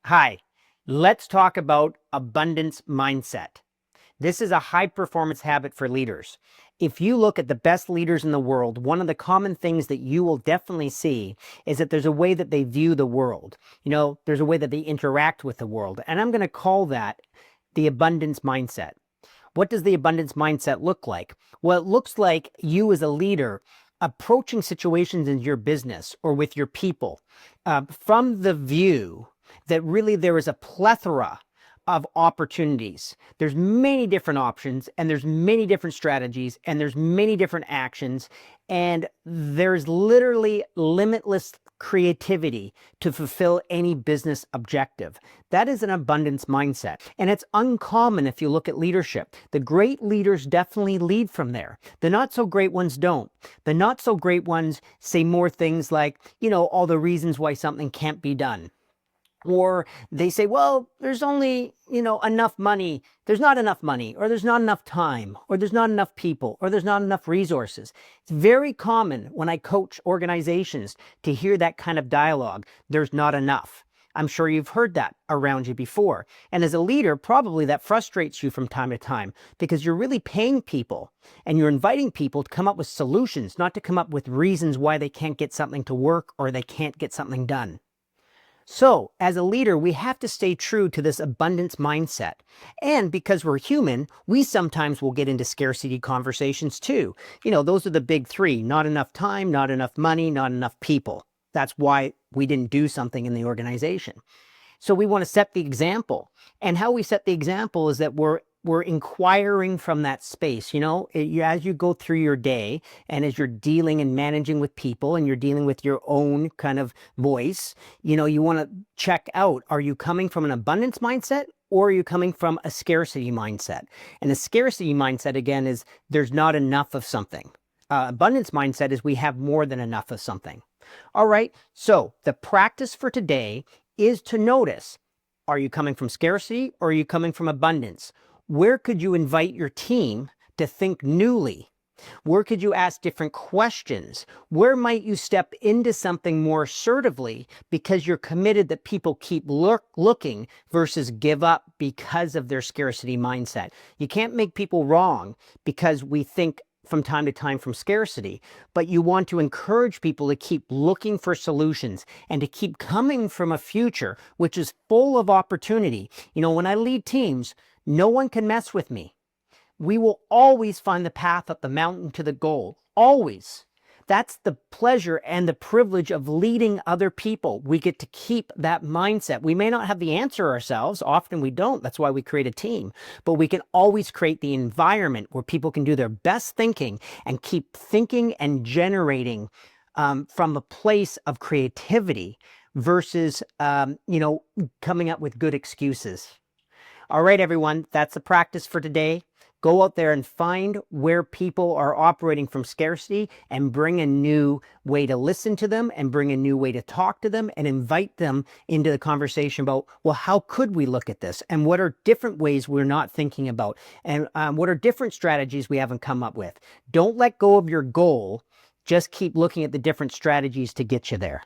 Hi, let's talk about abundance mindset. This is a high performance habit for leaders. If you look at the best leaders in the world, one of the common things that you will definitely see is that there's a way that they view the world. There's a way that they interact with the world. And I'm going to call that the abundance mindset. What does the abundance mindset look like? Well, it looks like you as a leader approaching situations in your business or with your people from the view that really there is a plethora of opportunities. There's many different options, and there's many different strategies, and there's many different actions, and there's literally limitless creativity to fulfill any business objective. That is an abundance mindset, and it's uncommon if you look at leadership. The great leaders definitely lead from there. The not so great ones don't. The not so great ones say more things like, all the reasons why something can't be done. Or they say, well, there's only, enough money. There's not enough money, or there's not enough time, or there's not enough people, or there's not enough resources. It's very common when I coach organizations to hear that kind of dialogue. There's not enough. I'm sure you've heard that around you before. And as a leader, probably that frustrates you from time to time because you're really paying people and you're inviting people to come up with solutions, not to come up with reasons why they can't get something to work or they can't get something done. So, as a leader, we have to stay true to this abundance mindset. And because we're human, we sometimes will get into scarcity conversations too. Those are the big three: not enough time, not enough money, not enough people. That's why we didn't do something in the organization. So we want to set the example. And how we set the example is that we're inquiring from that space. As you go through your day and as you're dealing and managing with people and you're dealing with your own kind of voice, you want to check out, are you coming from an abundance mindset or are you coming from a scarcity mindset? And the scarcity mindset, again, is there's not enough of something. Abundance mindset is we have more than enough of something. All right, so the practice for today is to notice, are you coming from scarcity or are you coming from abundance? Where could you invite your team to think newly? Where could you ask different questions? Where might you step into something more assertively because you're committed that people keep looking versus give up because of their scarcity mindset? You can't make people wrong because we think from time to time from scarcity, but you want to encourage people to keep looking for solutions and to keep coming from a future which is full of opportunity. When I lead teams, no one can mess with me. We will always find the path up the mountain to the goal. Always. That's the pleasure and the privilege of leading other people. We get to keep that mindset. We may not have the answer ourselves. Often we don't. That's why we create a team. But we can always create the environment where people can do their best thinking and keep thinking and generating from a place of creativity versus, coming up with good excuses. All right, everyone, that's the practice for today. Go out there and find where people are operating from scarcity and bring a new way to listen to them and bring a new way to talk to them and invite them into the conversation about, well, how could we look at this? And what are different ways we're not thinking about? And what are different strategies we haven't come up with? Don't let go of your goal. Just keep looking at the different strategies to get you there.